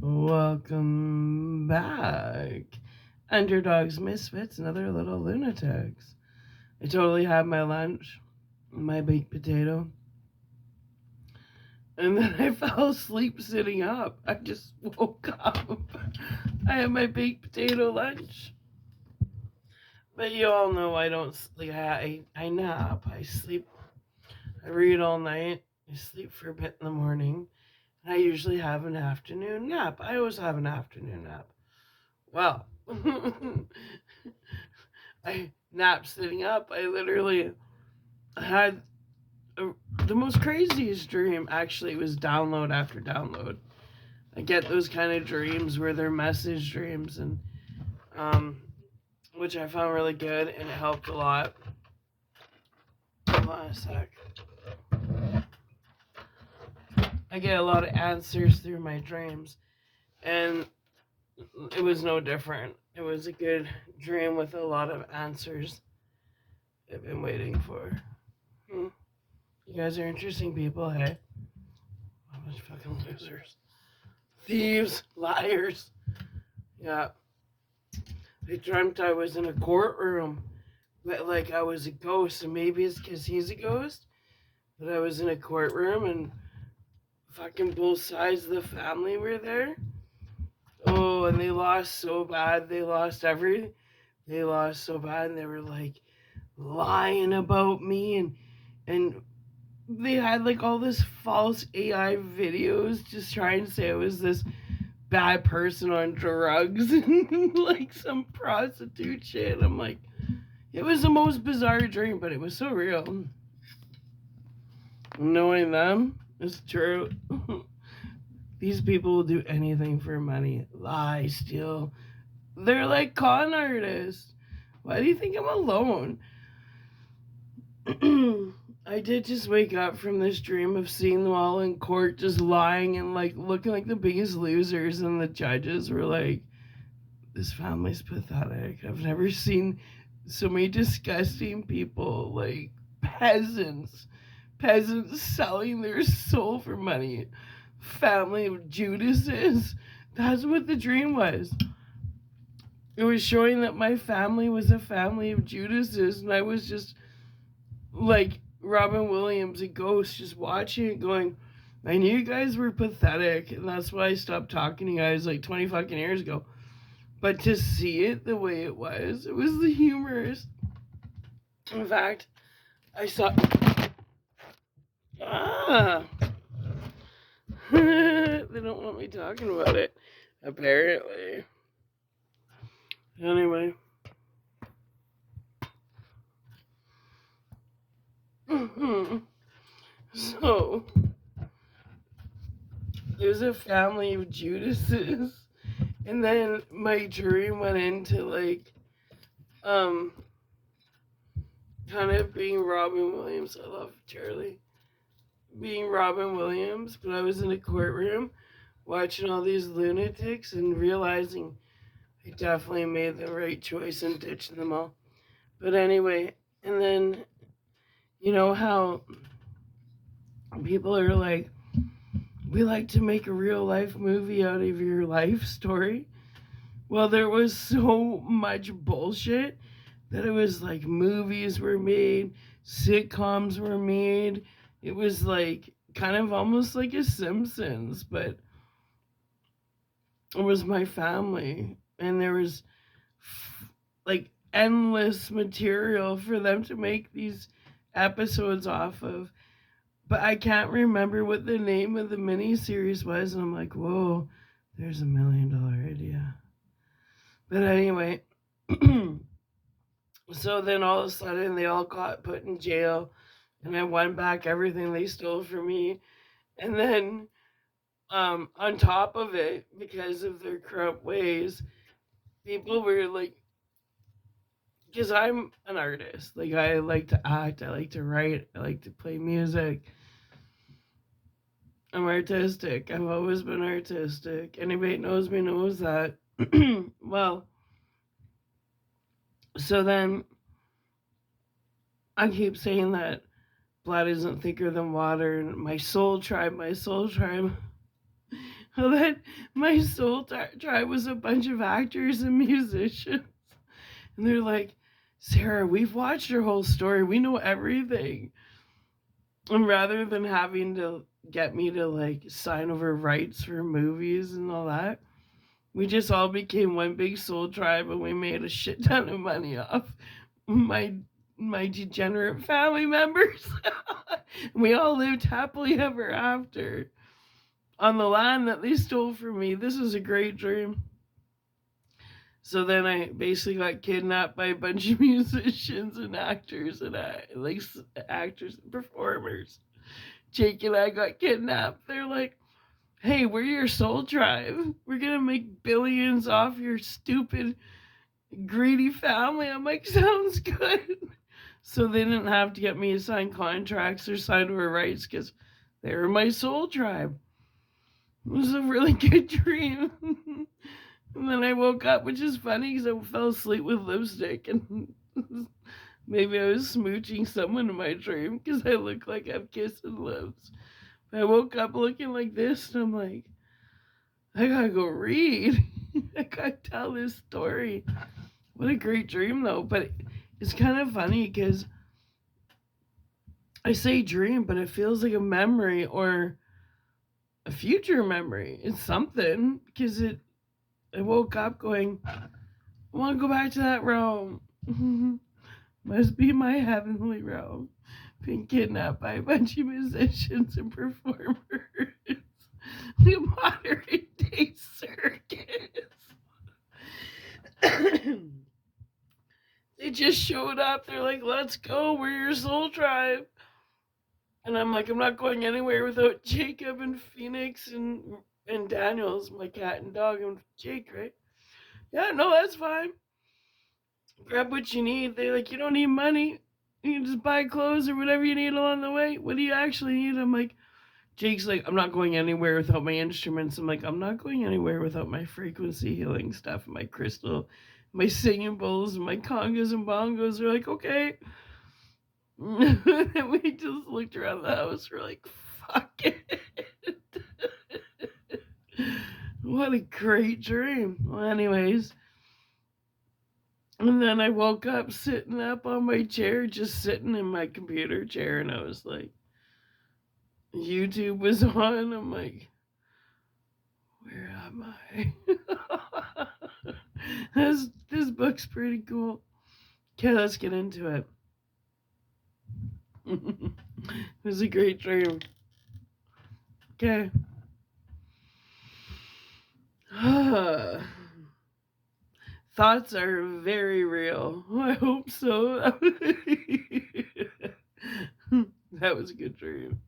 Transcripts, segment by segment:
Welcome back. Underdogs, misfits, and other little lunatics. I totally had my lunch, my baked potato, and then I fell asleep sitting up. I just woke up. I had my baked potato lunch. But you all know I don't sleep. I nap. I sleep. I read all night. I sleep for a bit in the morning. And I usually have an afternoon nap. I always have an afternoon nap. Well, I napped sitting up. I literally had the most craziest dream. Actually, it was download after download. I get those kind of dreams where they're message dreams, and which I found really good, and it helped a lot. Hold on a sec. I get a lot of answers through my dreams, and it was no different. It was a good dream with a lot of answers I've been waiting for. You guys are interesting people, hey? A bunch of fucking losers. Thieves, liars. Yeah. I dreamt I was in a courtroom, but like I was a ghost, and maybe it's because he's a ghost, but I was in a courtroom and fucking both sides of the family were there. Oh, and they lost so bad. They lost so bad, and they were like lying about me, and they had like all this false AI videos just trying to say I was this bad person on drugs and like some prostitute shit. I'm like, it was the most bizarre dream, but it was so real. Knowing them is true. These people will do anything for money. Lie, steal. They're like con artists. Why do you think I'm alone? I did just wake up from this dream of seeing them all in court just lying and like looking like the biggest losers, and the judges were like, this family's pathetic. I've never seen so many disgusting people, like peasants selling their soul for money. Family of Judases. That's what the dream was. It was showing that my family was a family of Judases, and I was just like Robin Williams, a ghost, just watching it going, I knew you guys were pathetic, and that's why I stopped talking to you guys like 20 fucking years ago. But to see it the way it was the humorous. In fact, I saw... They don't want me talking about it, apparently. Anyway. So, there's a family of Judases, and then my dream went into like, kind of being Robin Williams. I love Charlie. Being Robin Williams, but I was in a courtroom watching all these lunatics and realizing I definitely made the right choice in ditching them all. But anyway, and then, you know how people are like, we like to make a real life movie out of your life story. Well, there was so much bullshit that it was like movies were made, sitcoms were made. It was like kind of almost like a Simpsons, but it was my family, and there was like endless material for them to make these episodes off of. But I can't remember what the name of the miniseries was, and I'm like, whoa, there's $1 million idea. But anyway, so then all of a sudden they all got put in jail, and I won back everything they stole from me. And then on top of it, because of their corrupt ways, people were like, because I'm an artist, like I like to act, I like to write, I like to play music. I'm artistic. I've always been artistic. Anybody knows me knows that. Well, so then I keep saying that blood isn't thicker than water, and my soul tribe. Well, then my soul tribe was a bunch of actors and musicians. And they're like, Sarah, we've watched your whole story. We know everything. And rather than having to get me to like sign over rights for movies and all that, we just all became one big soul tribe and we made a shit ton of money off my my degenerate family members. We all lived happily ever after on the land that they stole from me. This is a great dream. So then I basically got kidnapped by a bunch of musicians and actors and actors and performers. Jake and I got kidnapped. They're like, "Hey, we're your soul tribe. We're gonna make billions off your stupid, greedy family." I'm like, "Sounds good." So they didn't have to get me to sign contracts or sign over rights because they were my soul tribe. It was a really good dream. And then I woke up, which is funny because I fell asleep with lipstick and maybe I was smooching someone in my dream because I look like I'm kissing lips. But I woke up looking like this and I'm like, I gotta go read. I gotta tell this story. What a great dream though. But it's kind of funny because I say dream, but it feels like a memory or a future memory. It's something because I woke up going, I want to go back to that realm. Must be my heavenly realm. Being kidnapped by a bunch of musicians and performers. The modern day circus. They just showed up. They're like, let's go. We're your soul tribe. And I'm like, I'm not going anywhere without Jacob and Phoenix and Daniels, my cat and dog, and Jake, right? Yeah, no, that's fine. Grab what you need. They're like, you don't need money. You can just buy clothes or whatever you need along the way. What do you actually need? I'm like, Jake's like, I'm not going anywhere without my instruments. I'm like, I'm not going anywhere without my frequency healing stuff, my crystal, my singing bowls, and my congas and bongos. They're like, okay. And we just looked around the house. We're like, fuck it. What a great dream. Well, anyways. And then I woke up sitting up on my chair, just sitting in my computer chair, and I was like, YouTube was on. I'm like, where am I? This book's pretty cool. Okay, let's get into it. It was a great dream. Okay. Thoughts are very real. I hope so. That was a good dream.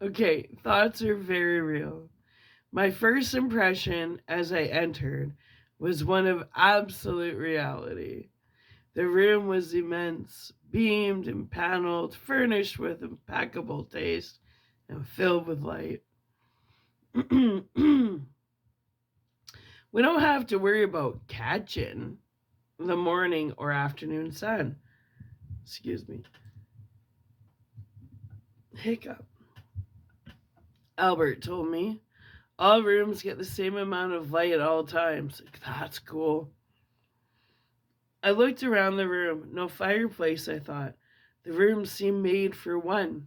Okay, thoughts are very real. My first impression as I entered was one of absolute reality. The room was immense, beamed and paneled, furnished with impeccable taste, and filled with light. We don't have to worry about catching the morning or afternoon sun. Excuse me. Hiccup. Albert told me all rooms get the same amount of light at all times. That's cool. I looked around the room. No fireplace, I thought. The room seemed made for one.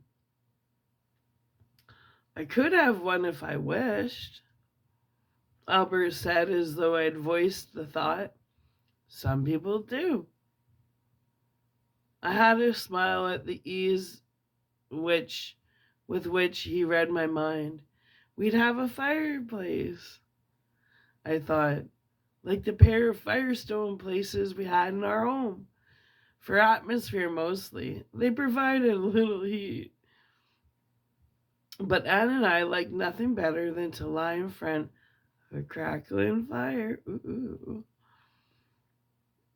I could have one if I wished, Albert said as though I'd voiced the thought. Some people do. I had a smile at the ease with which he read my mind. We'd have a fireplace, I thought, like the pair of Firestone places we had in our home. For atmosphere mostly. They provided a little heat. But Anne and I liked nothing better than to lie in front of a crackling fire. Ooh.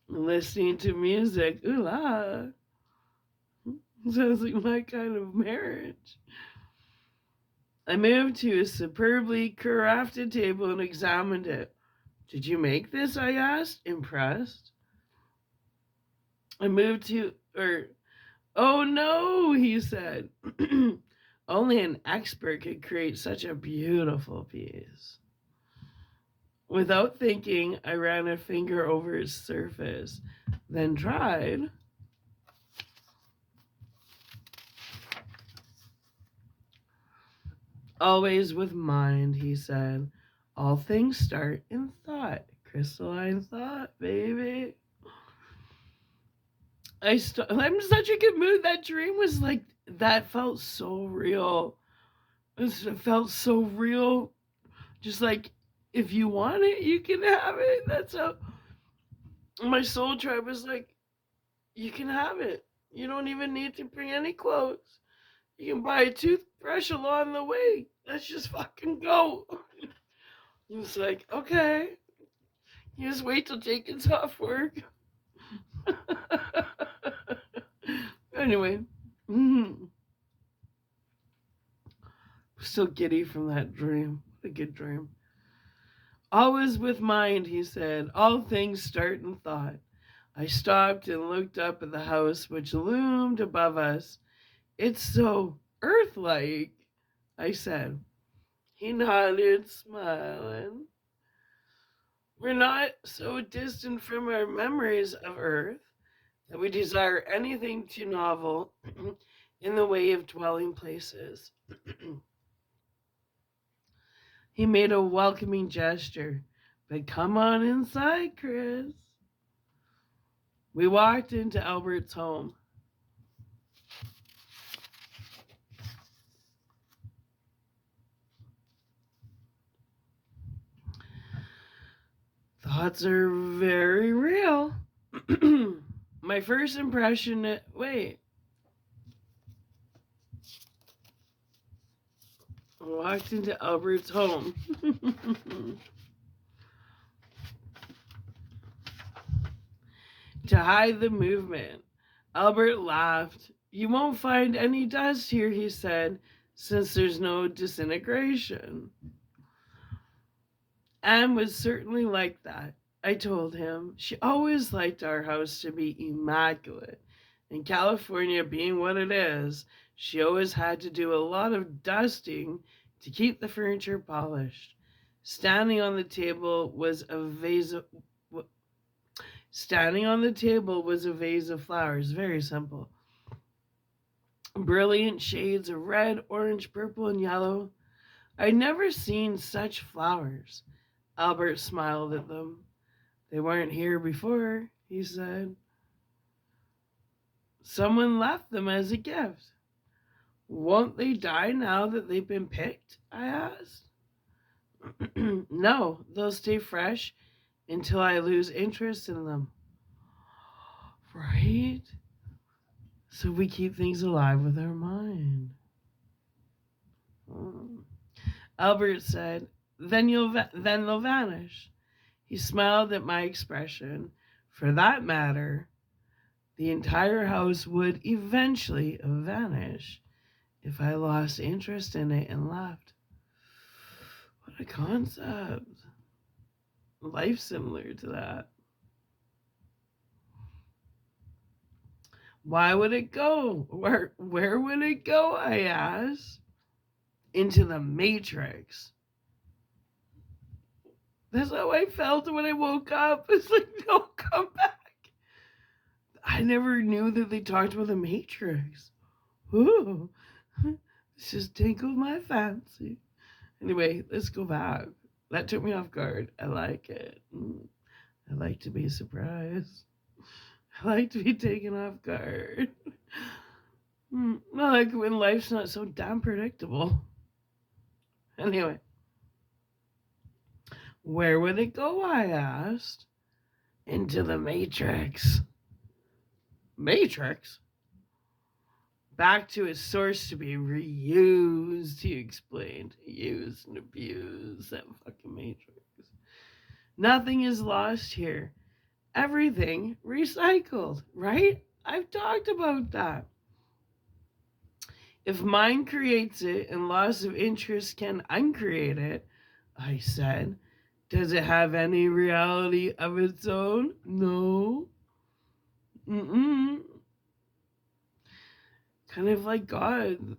Listening to music. Ooh la. Sounds like my kind of marriage. I moved to a superbly crafted table and examined it. Did you make this? I asked, impressed. Oh no, he said. Only an expert could create such a beautiful piece. Without thinking, I ran a finger over its surface, then tried. Always with mind, he said. All things start in thought. Crystalline thought, baby. I'm in such a good mood. That dream was like, that felt so real. It felt so real. Just like, if you want it, you can have it. That's how my soul tribe was like, you can have it. You don't even need to bring any clothes. You can buy a toothbrush along the way. Let's just fucking go. He was like, okay. You just wait till Jenkins off work. Anyway. Still giddy from that dream. What a good dream. Always with mind, he said. All things start in thought. I stopped and looked up at the house which loomed above us. It's so Earth-like, I said. He nodded, smiling. We're not so distant from our memories of Earth that we desire anything too novel in the way of dwelling places. He made a welcoming gesture. But come on inside, Chris. We walked into Albert's home. Thoughts are very real. My first impression, wait. I walked into Albert's home. To hide the movement. Albert laughed. You won't find any dust here, he said, since there's no disintegration. Anne was certainly like that, I told him. She always liked our house to be immaculate. In California being what it is, she always had to do a lot of dusting to keep the furniture polished. Standing on the table was a vase of flowers, very simple. Brilliant shades of red, orange, purple, and yellow. I'd never seen such flowers. Albert smiled at them. They weren't here before, he said. Someone left them as a gift. Won't they die now that they've been picked? I asked. No, they'll stay fresh until I lose interest in them. Right? So we keep things alive with our mind. Albert said, then they'll vanish. He smiled at my expression. For that matter, the entire house would eventually vanish if I lost interest in it and left. What a concept. Life similar to that. Why would it go? Where would it go? I asked. Into the Matrix. That's how I felt when I woke up. It's like, no, come back. I never knew that they talked about the Matrix. Ooh, this just tinkled my fancy. Anyway, let's go back. That took me off guard. I like it. I like to be surprised. I like to be taken off guard. I like when life's not so damn predictable. Anyway, where would it go? I asked. Into the Matrix. Matrix? Back to its source to be reused, he explained. Use and abuse that fucking Matrix. Nothing is lost here. Everything recycled, right? I've talked about that. If mind creates it and loss of interest can uncreate it, I said, does it have any reality of its own? No. Kind of like God.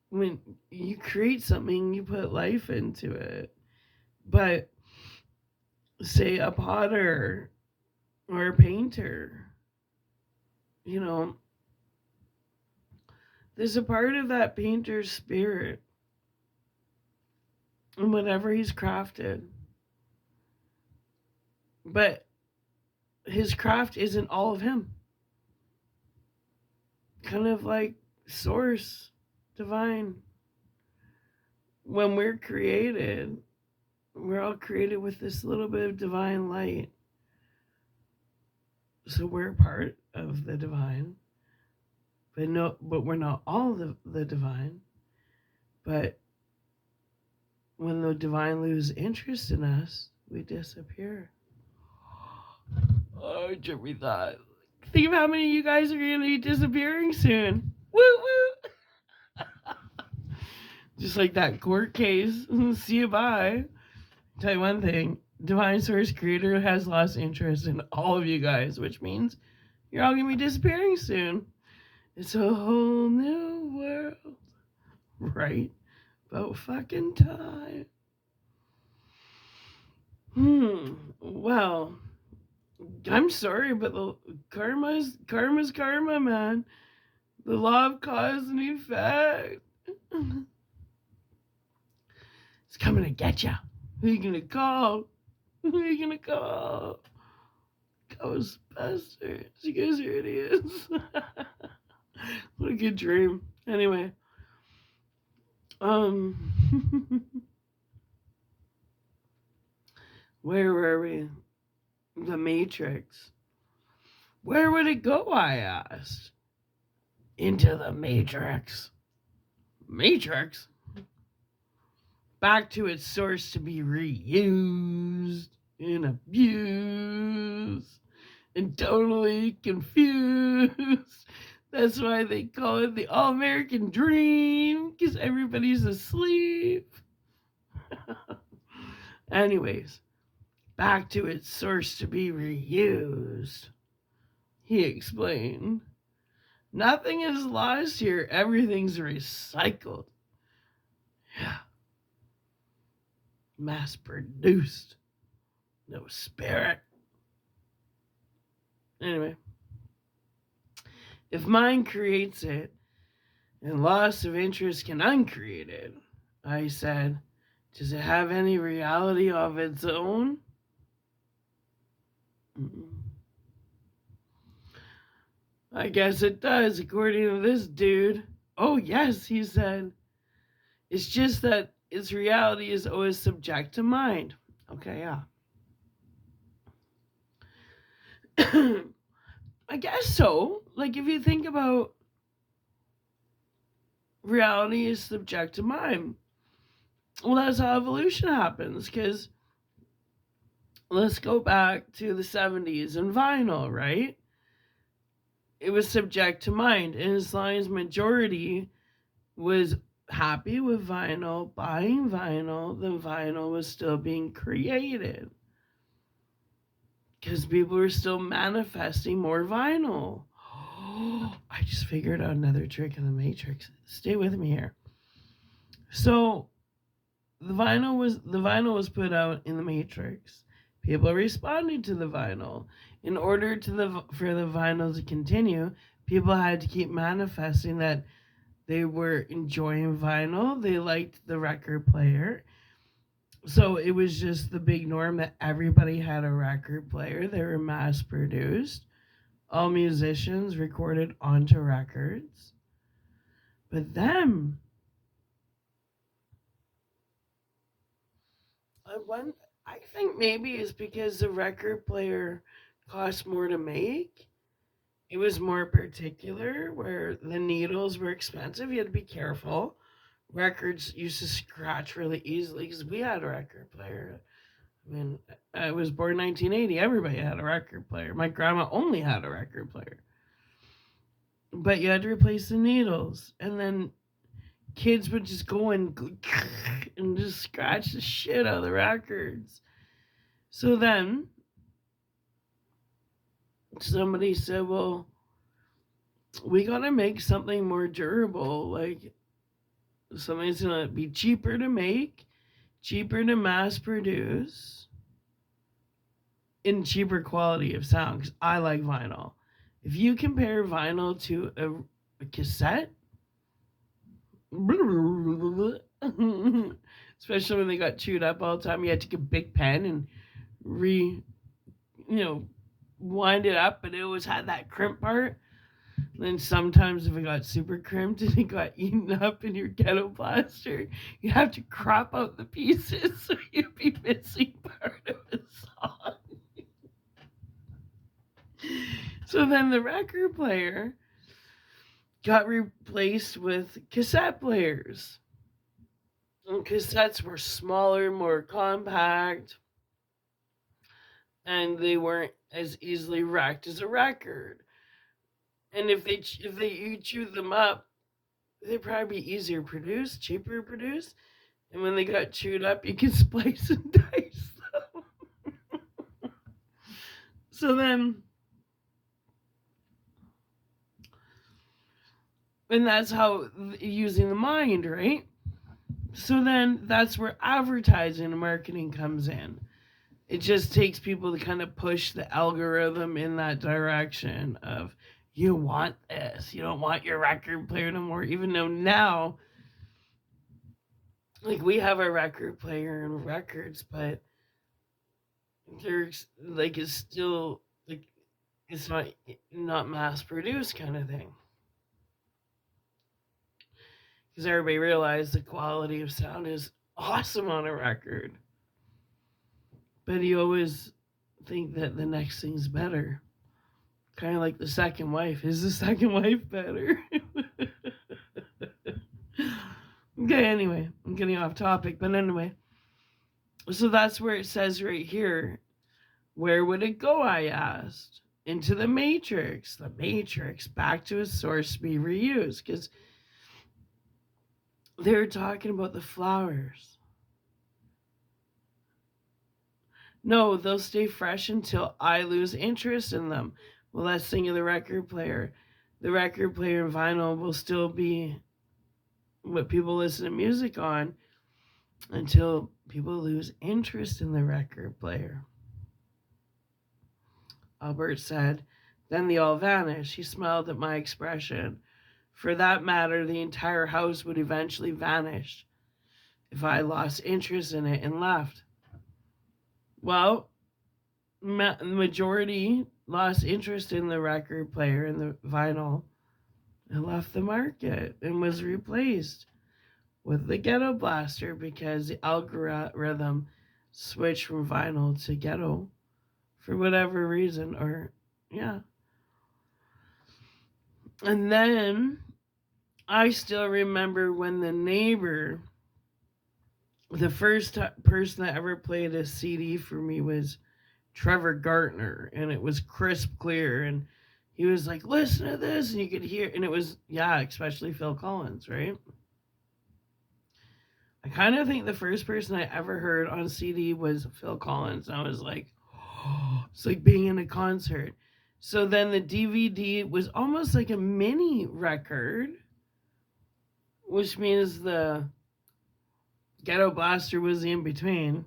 When you create something, you put life into it. But say, a potter or a painter. You know, there's a part of that painter's spirit in whatever he's crafted. But his craft isn't all of him. Kind of like source, divine. When we're created, we're all created with this little bit of divine light. So we're part of the divine. But we're not all the divine. But when the divine loses interest in us, we disappear. Oh, Jimmy thought. Think of how many of you guys are going to be disappearing soon. Woo woo! Just like that court case. See you bye. Tell you one thing. Divine Source Creator has lost interest in all of you guys, which means you're all going to be disappearing soon. It's a whole new world. Right? About fucking time. Well, I'm sorry, but the karma's karma, man. The law of cause and effect. It's coming to get you. Who are you gonna call? Who are you gonna call? Ghostbusters. You guys are idiots. What a good dream. Anyway. Where were we? The Matrix. Where would it go, I asked. Into the Matrix. Matrix? Back to its source to be reused and abused and totally confused. That's why they call it the All-American Dream, because everybody's asleep. Anyways, back to its source to be reused, he explained. Nothing is lost here. Everything's recycled. Yeah. Mass produced. No spirit. Anyway. If mind creates it, and loss of interest can uncreate it, I said, does it have any reality of its own? I guess it does, according to this dude. Oh, yes, he said. It's just that its reality is always subject to mind. Okay, yeah. I guess so. Like, if you think about reality is subject to mind, well, that's how evolution happens. Because let's go back to the 70s and vinyl, right? It was subject to mind. And as long as majority was happy with vinyl, buying vinyl, then vinyl was still being created. Because people were still manifesting more vinyl. I just figured out another trick in the Matrix. Stay with me here. So the vinyl was put out in the Matrix. People responded to the vinyl. In order for the vinyl to continue, people had to keep manifesting that they were enjoying vinyl. They liked the record player. So it was just the big norm that everybody had a record player. They were mass produced. All musicians recorded onto records. But then, I think maybe it's because the record player cost more to make. It was more particular, where the needles were expensive. You had to be careful. Records used to scratch really easily because we had a record player. I mean, I was born in 1980. Everybody had a record player. My grandma only had a record player. But you had to replace the needles. And then kids would just go and just scratch the shit out of the records. So then somebody said, well, we got to make something more durable. Like, something's going to be cheaper to make, cheaper to mass produce, in cheaper quality of sound, because I like vinyl. If you compare vinyl to a cassette, especially when they got chewed up all the time, you had to take a big pen and re, you know, wind it up, but it always had that crimp part. And then sometimes if it got super crimped and it got eaten up in your ghetto blaster, you have to crop out the pieces so you'd be missing part of the song. So then the record player got replaced with cassette players. And cassettes were smaller, more compact, and they weren't as easily wrecked as a record. And if you chewed them up, they'd probably be easier produced, cheaper produced. And when they got chewed up, you could splice and dice them. So then, and that's how using the mind, right? So then that's where advertising and marketing comes in. It just takes people to kind of push the algorithm in that direction of, you want this. You don't want your record player no more. Even though now, like, we have a record player and records, but there's, like, it's still, like, it's not mass produced kind of thing. Because everybody realized the quality of sound is awesome on a record. But you always think that the next thing's better. Kind of like the second wife. Is the second wife better? Okay, anyway, I'm getting off topic. But anyway, so that's where it says right here, where would it go, I asked. Into the matrix. The matrix, back to its source to be reused. Because they were talking about the flowers. No, they'll stay fresh until I lose interest in them. Well, let's think of the record player. The record player and vinyl will still be what people listen to music on until people lose interest in the record player. Albert said. Then they all vanished. He smiled at my expression. For that matter, the entire house would eventually vanish if I lost interest in it and left. Well, the majority lost interest in the record player and the vinyl and left the market and was replaced with the ghetto blaster because the algorithm switched from vinyl to ghetto for whatever reason, or yeah. And then I still remember when the neighbor, the first person that ever played a CD for me was Trevor Gartner, and it was crisp clear, and he was like, listen to this, and you could hear, and it was, yeah, especially Phil Collins, right? I kind of think the first person I ever heard on CD was Phil Collins, and I was like, oh, it's like being in a concert. So then the DVD was almost like a mini record, which means the Ghetto Blaster was in between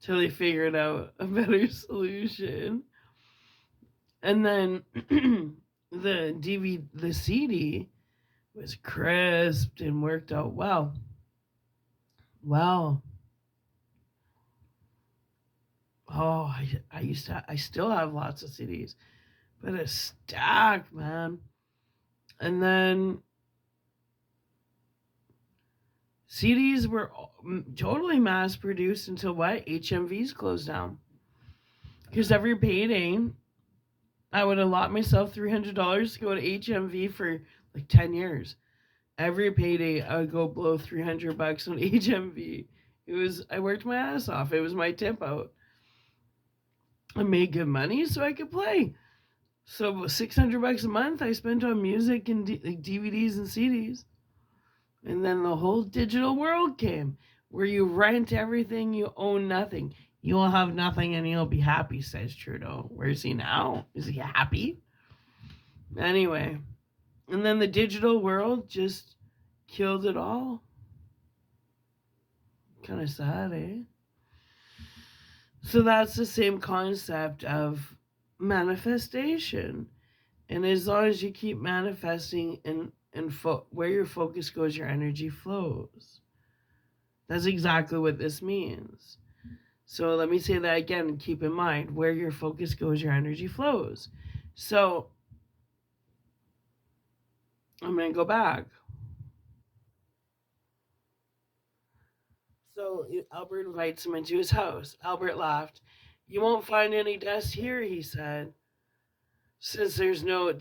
till they figured out a better solution. And then the CD was crisped and worked out well. Well, oh, I still have lots of CDs, but it's stacked, man. And then CDs were totally mass produced until what? HMVs closed down. Because every payday, I would allot myself $300 to go to HMV for like 10 years. Every payday, I would go blow $300 on HMV. I worked my ass off. It was my tip out. I made good money so I could play. So $600 a month I spent on music and DVDs and CDs. And then the whole digital world came, where you rent everything, you own nothing. You will have nothing and you'll be happy, says Trudeau. Where is he now? Is he happy? Anyway, and then the digital world just killed it all. Kind of sad, eh? So that's the same concept of manifestation. And as long as you keep manifesting where your focus goes, your energy flows. That's exactly what this means. So let me say that again. Keep in mind, where your focus goes, your energy flows. So I'm going to go back. So Albert invites him into his house. Albert laughed. You won't find any dust here, he said, since there's no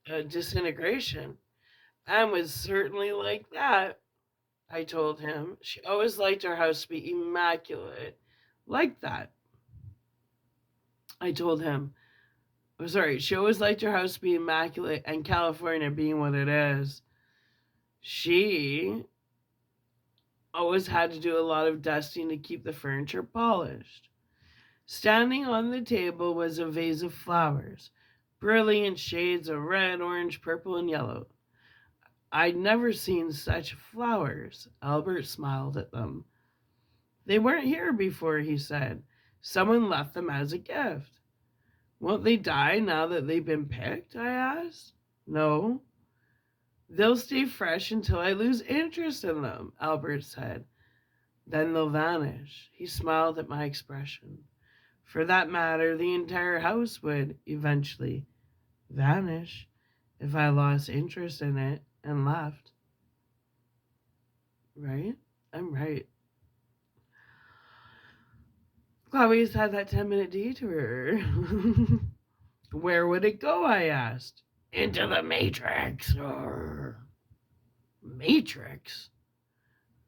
disintegration. Anne was certainly like that, I told him. She always liked our house to be immaculate. Like that, I told him. Oh, sorry, she always liked her house to be immaculate, and California being what it is, she always had to do a lot of dusting to keep the furniture polished. Standing on the table was a vase of flowers, brilliant shades of red, orange, purple, and yellow. I'd never seen such flowers. Albert smiled at them. They weren't here before, he said. Someone left them as a gift. Won't they die now that they've been picked? I asked. No. They'll stay fresh until I lose interest in them, Albert said. Then they'll vanish. He smiled at my expression. For that matter, the entire house would eventually vanish if I lost interest in it and left. Right? I'm right. Chloe's had that 10-minute detour. Where would it go? I asked. Into the Matrix. Matrix?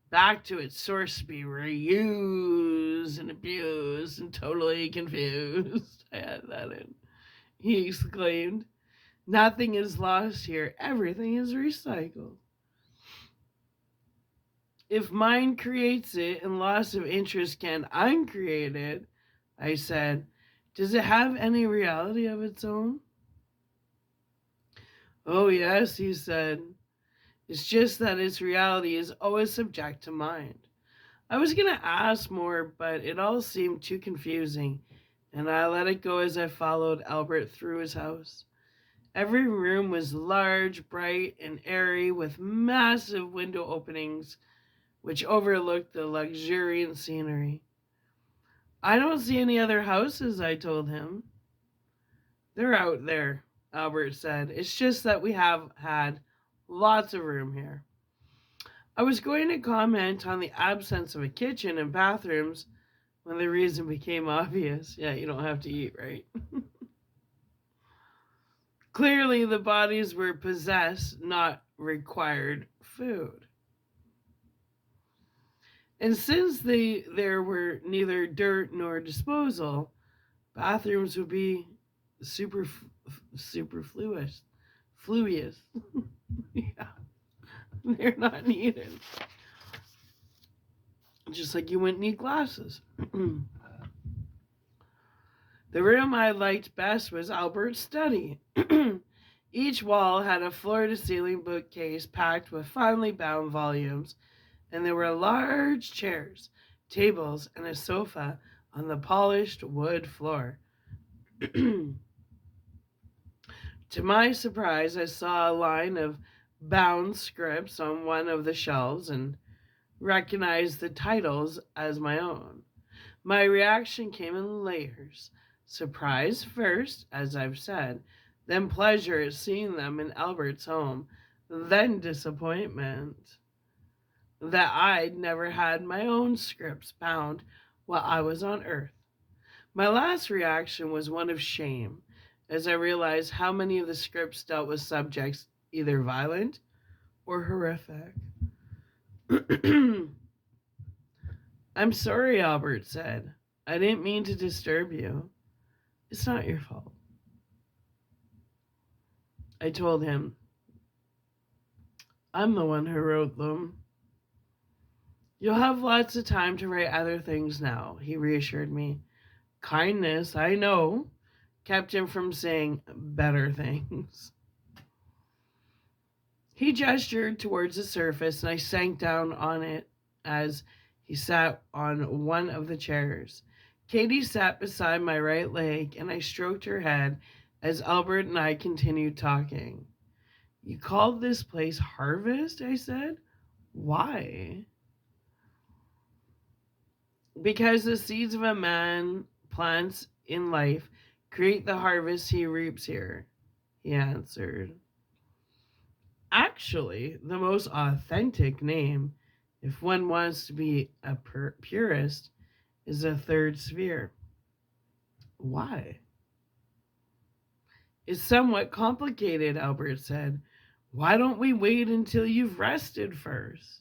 Back to its source to be reused and abused and totally confused. I had that in. He exclaimed. Nothing is lost here. Everything is recycled. If mind creates it and loss of interest can uncreate it, I said, does it have any reality of its own? Oh, yes, he said. It's just that its reality is always subject to mind. I was going to ask more, but it all seemed too confusing, and I let it go as I followed Albert through his house. Every room was large, bright, and airy, with massive window openings which overlooked the luxuriant scenery. I don't see any other houses, I told him. They're out there, Albert said. It's just that we have had lots of room here. I was going to comment on the absence of a kitchen and bathrooms when the reason became obvious. Yeah, you don't have to eat, right? Clearly, the bodies were possessed, not required food. And since there were neither dirt nor disposal, bathrooms would be superfluous. Fluous. Yeah, they're not needed. Just like you wouldn't need glasses. The room I liked best was Albert's study. Each wall had a floor-to-ceiling bookcase packed with finely bound volumes, and there were large chairs, tables, and a sofa on the polished wood floor. To my surprise, I saw a line of bound scripts on one of the shelves and recognized the titles as my own. My reaction came in layers. Surprise first, as I've said, then pleasure at seeing them in Albert's home, then disappointment that I'd never had my own scripts bound while I was on Earth. My last reaction was one of shame, as I realized how many of the scripts dealt with subjects either violent or horrific. I'm sorry, Albert said. I didn't mean to disturb you. It's not your fault. I told him, I'm the one who wrote them. You'll have lots of time to write other things now, he reassured me. Kindness, I know, kept him from saying better things. He gestured towards the surface, and I sank down on it as he sat on one of the chairs. Katie sat beside my right leg, and I stroked her head as Albert and I continued talking. You called this place Harvest? I said. Why? Because the seeds of a man plants in life create the harvest he reaps here, he answered. Actually, the most authentic name, if one wants to be a purist, is a third sphere. Why? It's somewhat complicated, Albert said. Why don't we wait until you've rested first?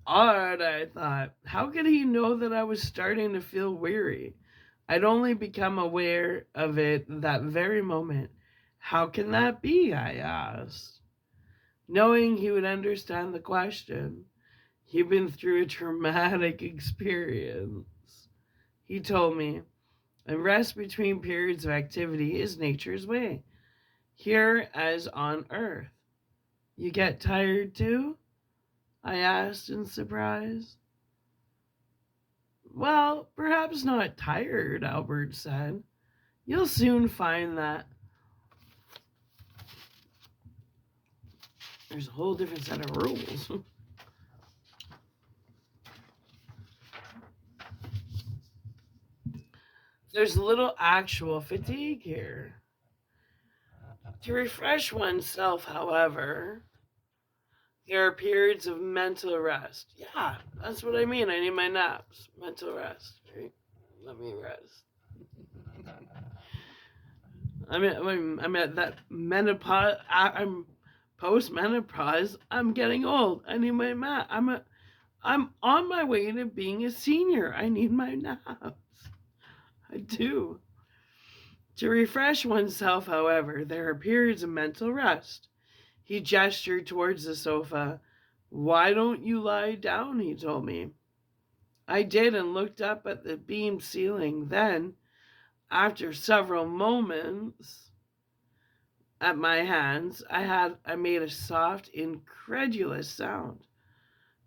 Odd, I thought. How could he know that I was starting to feel weary? I'd only become aware of it that very moment. How can that be? I asked, knowing he would understand the question. He'd been through a traumatic experience. He told me, and rest between periods of activity is nature's way, here as on earth. You get tired too? I asked in surprise. Well, perhaps not tired, Albert said. You'll soon find that there's a whole different set of rules. There's little actual fatigue here. To refresh oneself, however, there are periods of mental rest. Yeah, that's what I mean. I need my naps. Mental rest. Right? Let me rest. I'm at that menopause. I'm post-menopause. I'm getting old. I need my mat. I'm on my way to being a senior. I need my naps. I do. To refresh oneself, however, there are periods of mental rest. He gestured towards the sofa. Why don't you lie down? He told me. I did and looked up at the beamed ceiling. Then, after several moments at my hands, I made a soft, incredulous sound.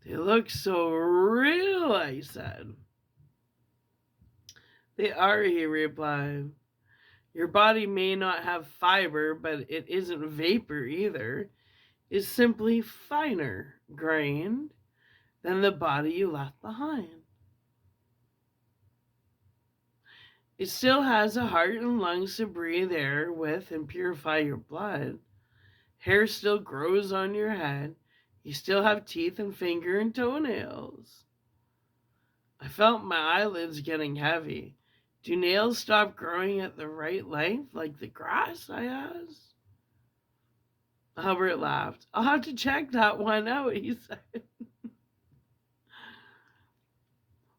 They look so real, I said. They are, he replied. Your body may not have fiber, but it isn't vapor either. It's simply finer grained than the body you left behind. It still has a heart and lungs to breathe air with and purify your blood. Hair still grows on your head. You still have teeth and finger and toenails. I felt my eyelids getting heavy. Do nails stop growing at the right length like the grass? I asked. Albert laughed. I'll have to check that one out, he said.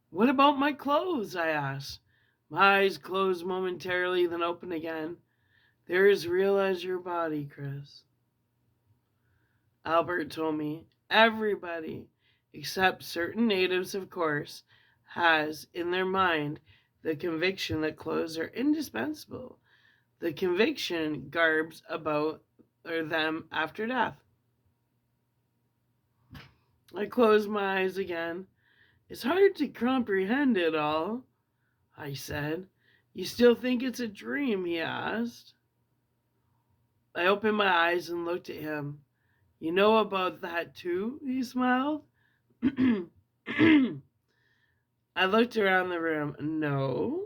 What about my clothes? I asked. My eyes closed momentarily, then opened again. They're as real as your body, Chris. Albert told me. Everybody, except certain natives, of course, has in their mind the conviction that clothes are indispensable. The conviction garbs about them after death. I closed my eyes again. It's hard to comprehend it all, I said. You still think it's a dream? He asked. I opened my eyes and looked at him. You know about that too? He smiled. I looked around the room. No,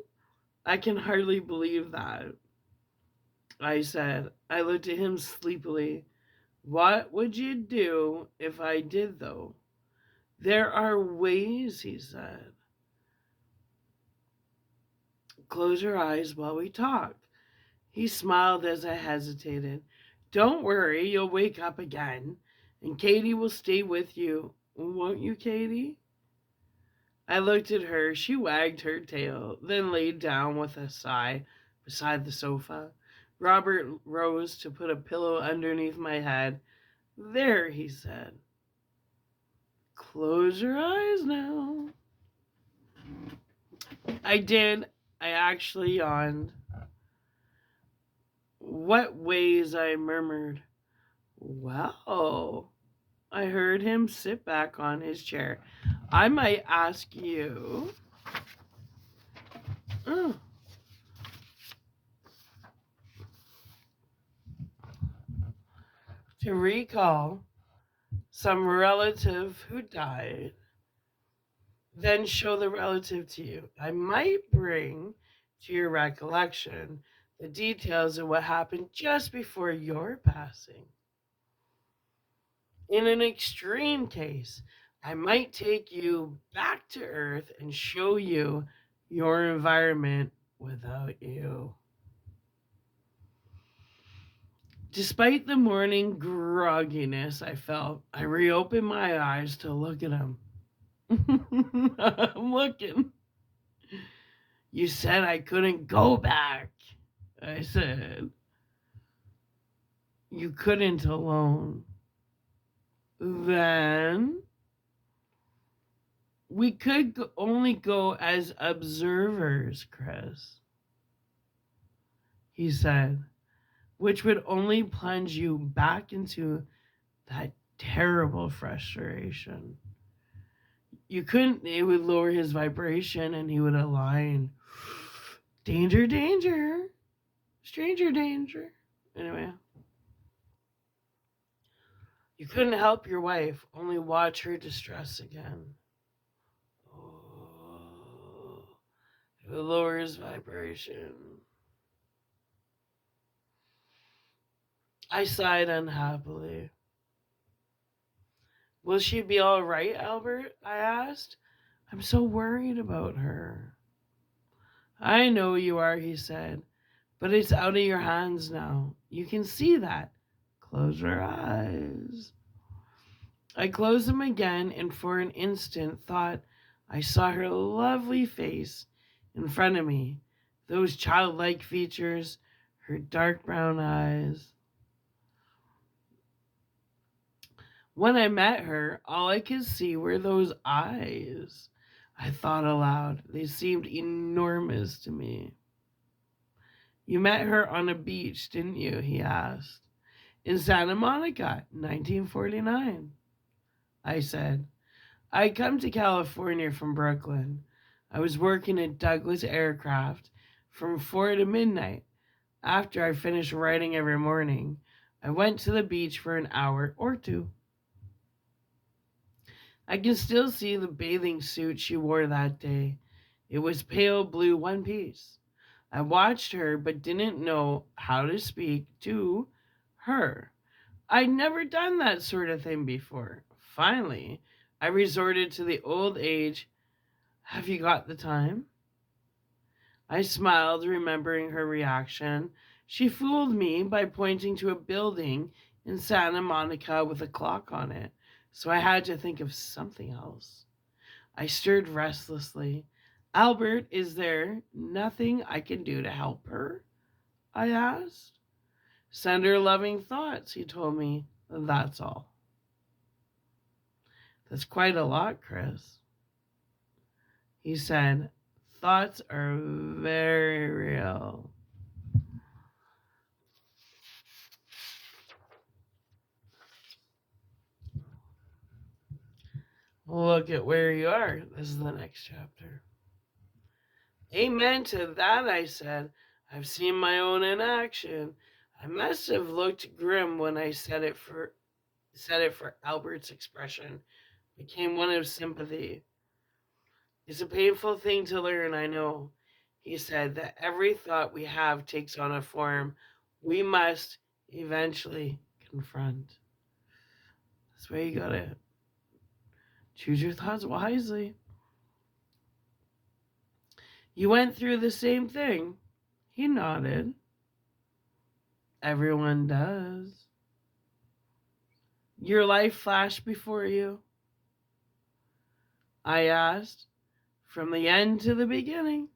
I can hardly believe that, I said. I looked at him sleepily. What would you do if I did, though? There are ways, he said. Close your eyes while we talk. He smiled as I hesitated. Don't worry, you'll wake up again, and Katie will stay with you. Won't you, Katie? I looked at her. She wagged her tail, then laid down with a sigh beside the sofa. Robert rose to put a pillow underneath my head. There, he said. Close your eyes now. I did. I actually yawned. What ways? I murmured. Well, I heard him sit back on his chair. I might ask you Oh. To recall some relative who died, then show the relative to you. I might bring to your recollection the details of what happened just before your passing. In an extreme case, I might take you back to Earth and show you your environment without you. Despite the morning grogginess I felt, I reopened my eyes to look at him. I'm looking. You said I couldn't go back. I said, you couldn't alone. Then we could only go as observers, Chris. He said, which would only plunge you back into that terrible frustration. You couldn't, it would lower his vibration and he would align. Danger, danger. Stranger danger. Anyway. You couldn't help your wife, only watch her distress again. Oh, it lowers vibration. I sighed unhappily. Will she be all right, Albert? I asked. I'm so worried about her. I know you are, he said, but it's out of your hands now. You can see that. Close your eyes. I closed them again and for an instant thought I saw her lovely face in front of me, those childlike features, her dark brown eyes. When I met her, all I could see were those eyes. I thought aloud. They seemed enormous to me. You met her on a beach, didn't you? He asked. In Santa Monica, 1949. I said. I'd come to California from Brooklyn. I was working at Douglas Aircraft from 4 to midnight. After I finished writing every morning, I went to the beach for an hour or two. I can still see the bathing suit she wore that day. It was pale blue one piece. I watched her but didn't know how to speak to her. I'd never done that sort of thing before. Finally, I resorted to the old age, have you got the time? I smiled, remembering her reaction. She fooled me by pointing to a building in Santa Monica with a clock on it, so I had to think of something else. I stirred restlessly. Albert, is there nothing I can do to help her? I asked. Send her loving thoughts, he told me. That's all. That's quite a lot, Chris. He said, thoughts are very real. Look at where you are. This is the next chapter. Amen to that, I said. I've seen my own in action. I must have looked grim when I said it for Albert's expression. Became one of sympathy. It's a painful thing to learn, I know. He said that every thought we have takes on a form we must eventually confront. That's why you gotta choose your thoughts wisely. You went through the same thing. He nodded. Everyone does. Your life flashed before you? I asked. From the end to the beginning.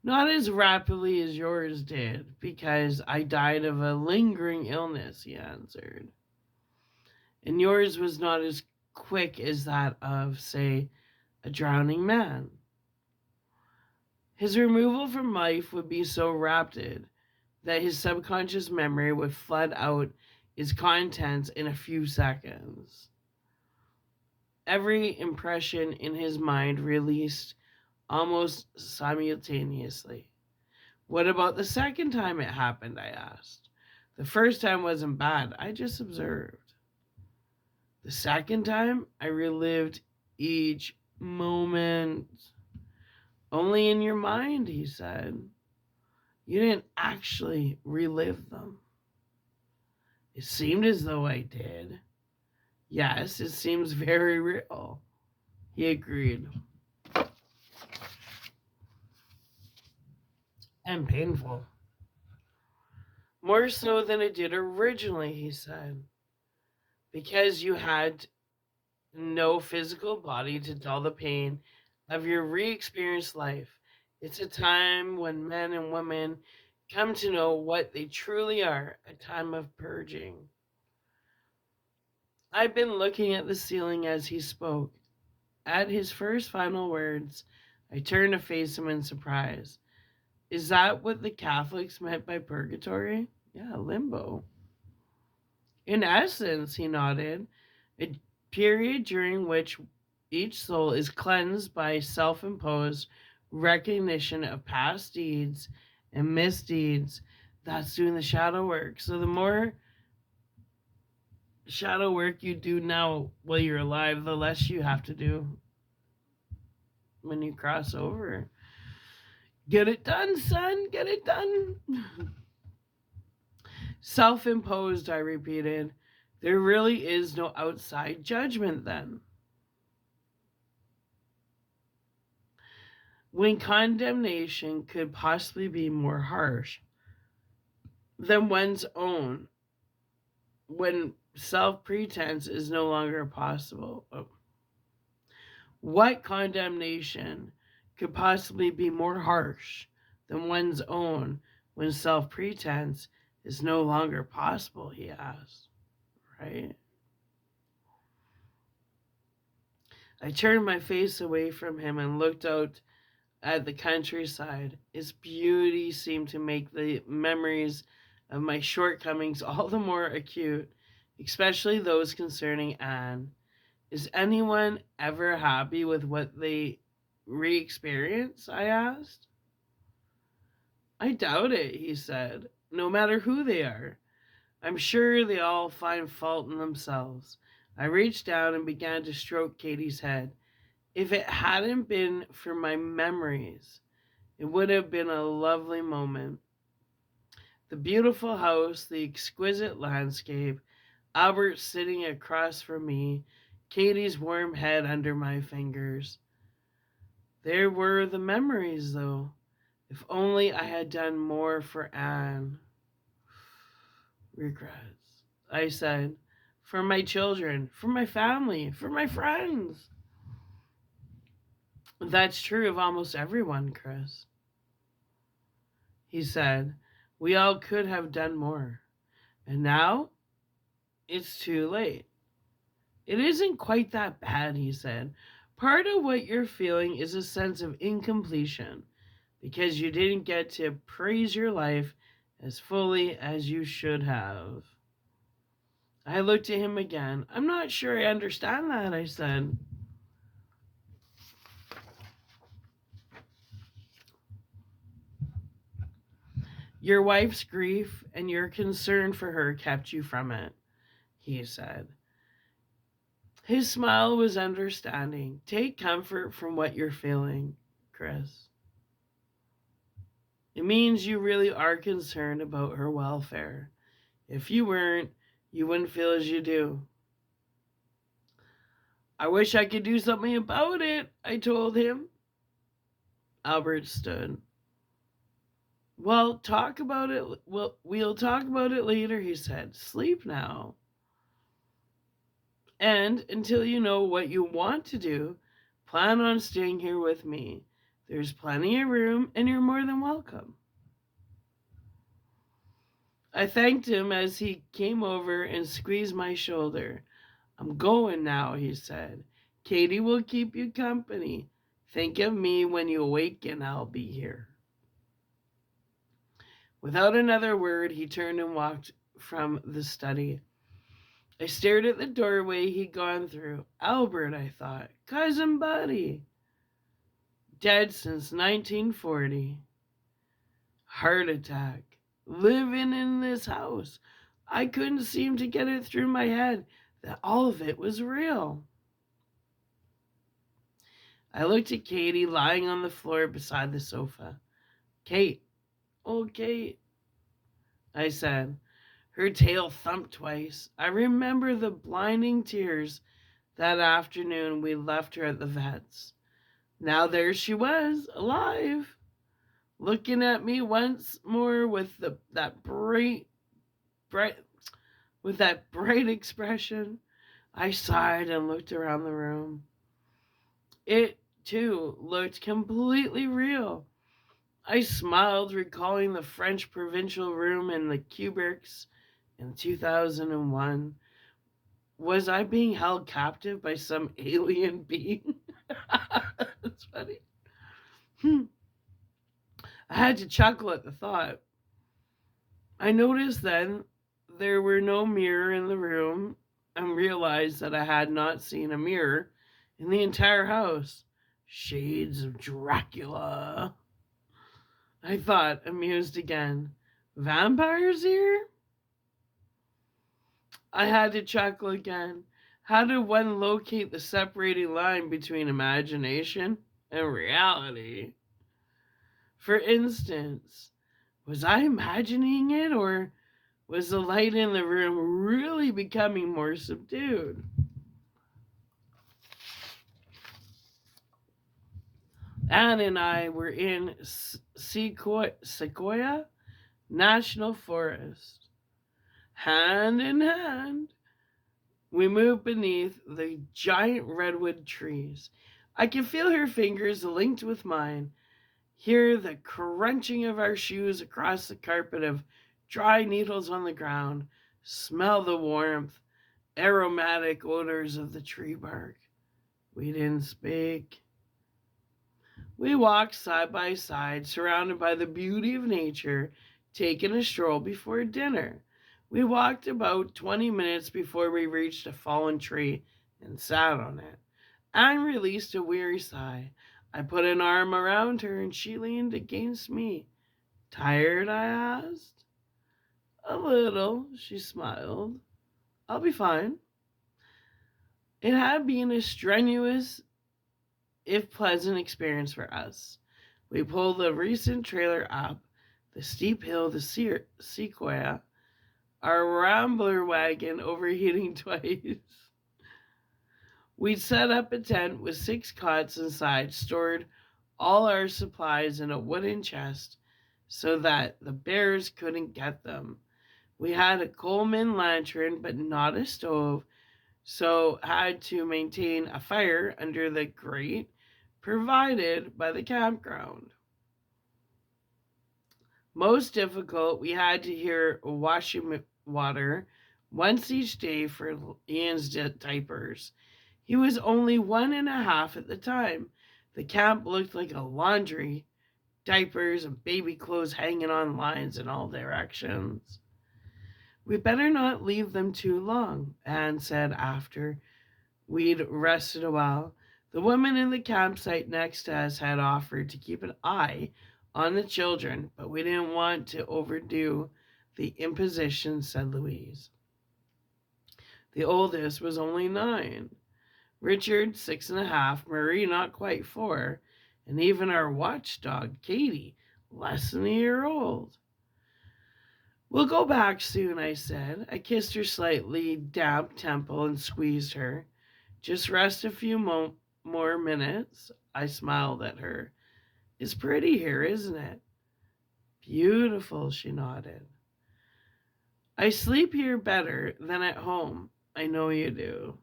Not as rapidly as yours did, because I died of a lingering illness, he answered. And yours was not as quick as that of, say, a drowning man. His removal from life would be so rapid that his subconscious memory would flood out its contents in a few seconds. Every impression in his mind released almost simultaneously. What about the second time it happened? I asked. The first time wasn't bad, I just observed. The second time, I relived each moment. Only in your mind, he said. You didn't actually relive them. It seemed as though I did. Yes, it seems very real. He agreed. And painful. More so than it did originally, he said. Because you had no physical body to dull the pain of your re experienced life. It's a time when men and women come to know what they truly are, a time of purging. I've been looking at the ceiling as he spoke. At his first final words, I turned to face him in surprise. Is that what the Catholics meant by purgatory? Yeah, limbo. In essence, he nodded, a period during which each soul is cleansed by self imposed recognition of past deeds and misdeeds. That's doing the shadow work. So the more shadow work you do now while you're alive, the less you have to do when you cross over. Get it done, son. Get it done. Self imposed, I repeated. There really is no outside judgment then. When condemnation could possibly be more harsh than one's own, when self pretense is no longer possible. What condemnation could possibly be more harsh than one's own when self pretense is no longer possible? He asked. Right? I turned my face away from him and looked out at the countryside. Its beauty seemed to make the memories of my shortcomings all the more acute, especially those concerning Anne. Is anyone ever happy with what they re experience? I asked. I doubt it, he said, no matter who they are. I'm sure they all find fault in themselves. I reached down and began to stroke Katie's head. If it hadn't been for my memories, it would have been a lovely moment. The beautiful house, the exquisite landscape, Albert sitting across from me, Katie's warm head under my fingers. There were the memories, though. If only I had done more for Anne. Regrets, I said. For my children, for my family, for my friends. That's true of almost everyone, Chris. He said, we all could have done more. And now it's too late. It isn't quite that bad, he said. Part of what you're feeling is a sense of incompletion because you didn't get to praise your life as fully as you should have. I looked at him again. I'm not sure I understand that, I said. Your wife's grief and your concern for her kept you from it, he said. His smile was understanding. Take comfort from what you're feeling, Chris. It means you really are concerned about her welfare. If you weren't, you wouldn't feel as you do. I wish I could do something about it, I told him. Albert stood. Well, talk about it. We'll talk about it later, he said. Sleep now. And until you know what you want to do, plan on staying here with me. There's plenty of room, and you're more than welcome. I thanked him as he came over and squeezed my shoulder. I'm going now, he said. Katie will keep you company. Think of me when you awaken, I'll be here. Without another word, he turned and walked from the study. I stared at the doorway he'd gone through. Albert, I thought. Cousin Buddy. Dead since 1940. Heart attack. Living in this house. I couldn't seem to get it through my head that all of it was real. I looked at Katie lying on the floor beside the sofa. Kate, oh Kate, I said. Her tail thumped twice. I remember the blinding tears that afternoon we left her at the vet's. Now there she was, alive, looking at me once more with that bright, with that bright expression. I sighed and looked around the room. It, too, looked completely real. I smiled, recalling the French provincial room in the Kubricks in 2001. Was I being held captive by some alien being? That's funny. I had to chuckle at the thought. I noticed then there were no mirror in the room and realized that I had not seen a mirror in the entire house. Shades of Dracula. I thought, amused again. Vampires here? I had to chuckle again. How did one locate the separating line between imagination and reality? For instance, was I imagining it, or was the light in the room really becoming more subdued? Anne and I were in Sequoia National Forest. Hand in hand, we moved beneath the giant redwood trees. I could feel her fingers linked with mine, hear the crunching of our shoes across the carpet of dry needles on the ground, smell the warmth, aromatic odors of the tree bark. We didn't speak. We walked side by side, surrounded by the beauty of nature, taking a stroll before dinner. We walked about 20 minutes before we reached a fallen tree and sat on it. Anne released a weary sigh. I put an arm around her and she leaned against me. Tired? I asked. A little, she smiled. I'll be fine. It had been a strenuous, if pleasant, experience for us. We pulled the recent trailer up the steep hill to Sequoia, our Rambler wagon overheating twice. We'd set up a tent with 6 cots inside, stored all our supplies in a wooden chest so that the bears couldn't get them. We had a Coleman lantern, but not a stove, so had to maintain a fire under the grate provided by the campground. Most difficult, we had to hear washing water once each day for Ian's diapers. He was only 1.5 at the time. The camp looked like a laundry, diapers and baby clothes hanging on lines in all directions. We better not leave them too long, Anne said after we'd rested a while. The woman in the campsite next to us had offered to keep an eye on the children, but we didn't want to overdo the imposition, said Louise. The oldest was only 9. Richard, 6.5, Marie, not quite 4, and even our watchdog, Katie, less than a year old. We'll go back soon, I said. I kissed her slightly damp temple and squeezed her. Just rest a few more minutes. I smiled at her. It's pretty here, isn't it? Beautiful, she nodded. I sleep here better than at home. I know you do.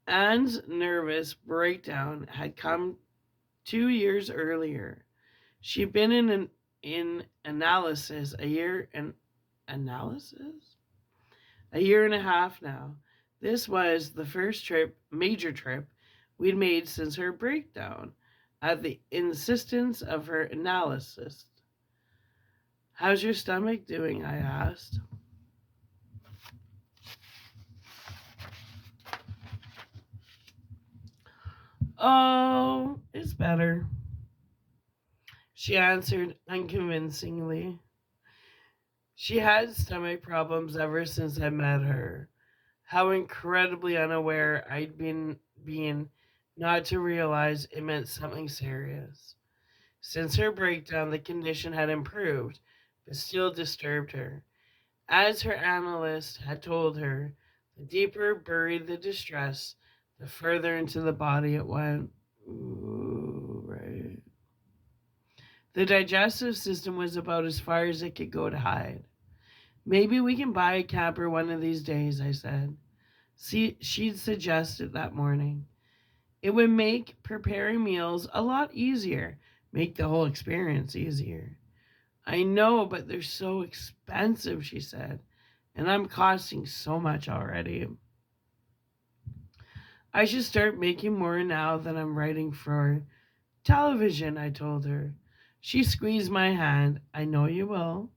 Anne's nervous breakdown had come 2 years earlier. She'd been in analysis a year and a half now. This was the first major trip we'd made since her breakdown, at the insistence of her analyst. How's your stomach doing? I asked. Oh, it's better, she answered unconvincingly. She had stomach problems ever since I met her. How incredibly unaware I'd been being not to realize it meant something serious. Since her breakdown, the condition had improved, but still disturbed her. As her analyst had told her, the deeper buried the distress, the further into the body it went. Ooh, right. The digestive system was about as far as it could go to hide. Maybe we can buy a camper one of these days, I said. See, she'd suggested that morning. It would make preparing meals a lot easier, make the whole experience easier. I know, but they're so expensive, she said, and I'm costing so much already. I should start making more now that I'm writing for television, I told her. She squeezed my hand. I know you will.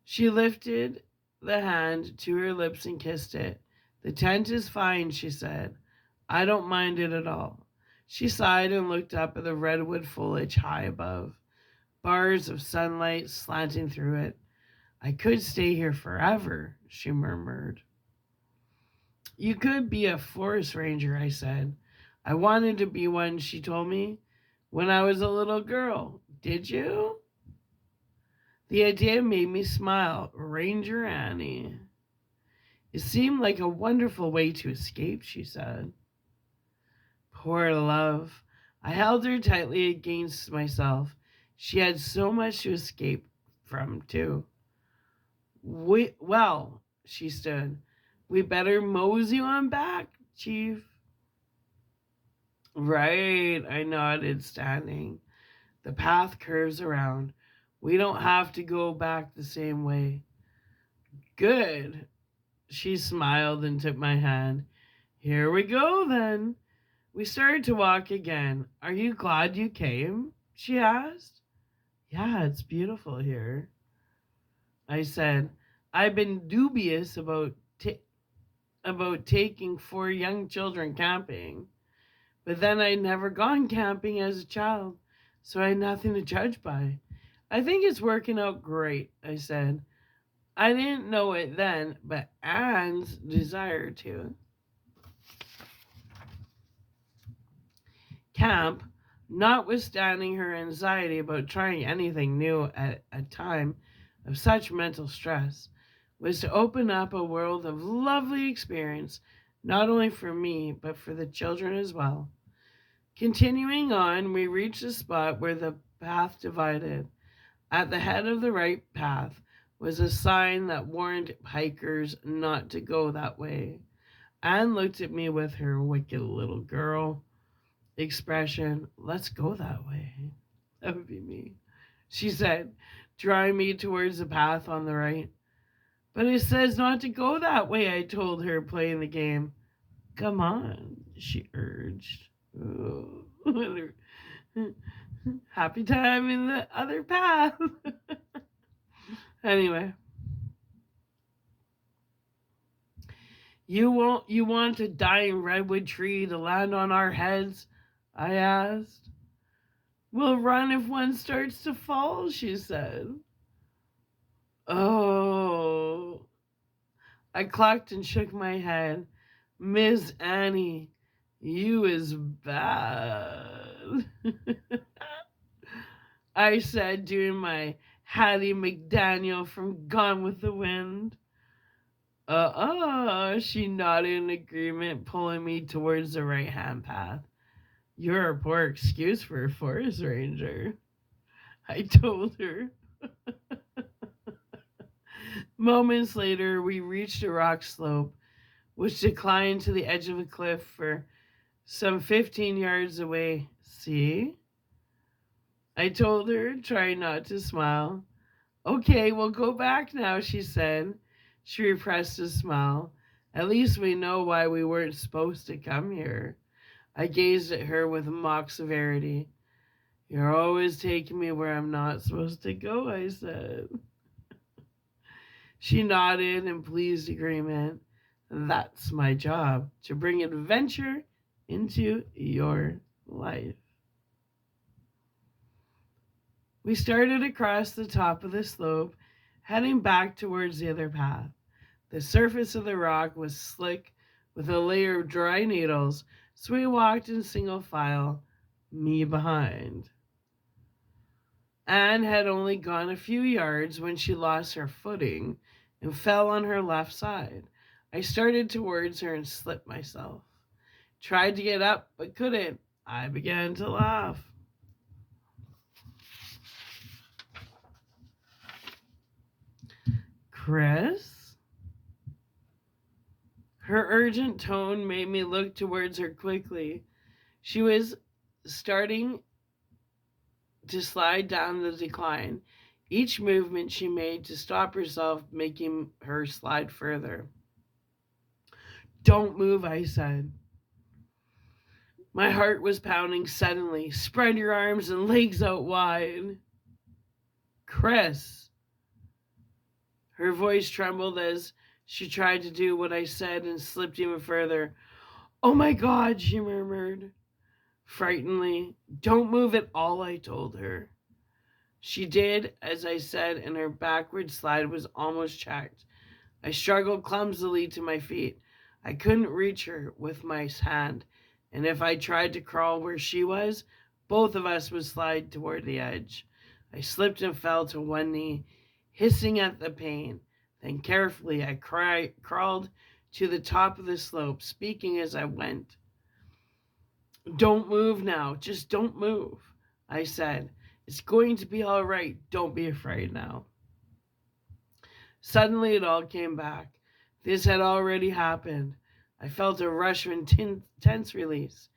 She lifted the hand to her lips and kissed it. The tent is fine, she said. I don't mind it at all. She sighed and looked up at the redwood foliage high above, bars of sunlight slanting through it. I could stay here forever, she murmured. You could be a forest ranger, I said. I wanted to be one, she told me, when I was a little girl. Did you? The idea made me smile. Ranger Annie. It seemed like a wonderful way to escape, she said. Poor love. I held her tightly against myself. She had so much to escape from, too. Well, she stood. We better mosey on back, Chief. Right, I nodded, standing. The path curves around. We don't have to go back the same way. Good. She smiled and took my hand. Here we go, then. We started to walk again. Are you glad you came? She asked. Yeah, it's beautiful here, I said. I've been dubious about taking 4 young children camping, but then I'd never gone camping as a child, so I had nothing to judge by. I think it's working out great, I said. I didn't know it then, but Anne's desire to. Camp, notwithstanding her anxiety about trying anything new at a time of such mental stress, was to open up a world of lovely experience, not only for me, but for the children as well. Continuing on, we reached a spot where the path divided. At the head of the right path was a sign that warned hikers not to go that way. Anne looked at me with her wicked little girl expression. Let's go that way. That would be me, she said, drawing me towards the path on the right. But it says not to go that way, I told her, playing the game. Come on, she urged. Oh, happy time in the other path. Anyway, you want a dying redwood tree to land on our heads? I asked. We'll run if one starts to fall, she said. Oh, I clucked and shook my head. Miss Annie, you is bad. I said, doing my Hattie McDaniel from Gone with the Wind. She nodded in agreement, pulling me towards the right hand path. You're a poor excuse for a forest ranger, I told her. Moments later, we reached a rock slope, which declined to the edge of a cliff for some 15 yards away. See? I told her, trying not to smile. Okay, we'll go back now, she said. She repressed a smile. At least we know why we weren't supposed to come here. I gazed at her with mock severity. You're always taking me where I'm not supposed to go, I said. She nodded in pleased agreement. That's my job, to bring adventure into your life. We started across the top of the slope, heading back towards the other path. The surface of the rock was slick with a layer of dry needles, so we walked in single file, me behind. Anne had only gone a few yards when she lost her footing and fell on her left side. I started towards her and slipped myself. Tried to get up, but couldn't. I began to laugh. Chris? Her urgent tone made me look towards her quickly. She was starting to slide down the decline, each movement she made to stop herself making her slide further. Don't move, I said. My heart was pounding suddenly. Spread your arms and legs out wide. Chris. Her voice trembled as she tried to do what I said and slipped even further. Oh my God, she murmured, frighteningly. Don't move at all, I told her. She did as I said, and her backward slide was almost checked. I struggled clumsily to my feet. I couldn't reach her with my hand, and if I tried to crawl where she was, both of us would slide toward the edge. I slipped and fell to one knee, hissing at the pain. Then carefully I crawled to the top of the slope, speaking as I went. Don't move now, just don't move, I said. It's going to be all right, don't be afraid now. Suddenly it all came back. This had already happened. I felt a rush of intense release.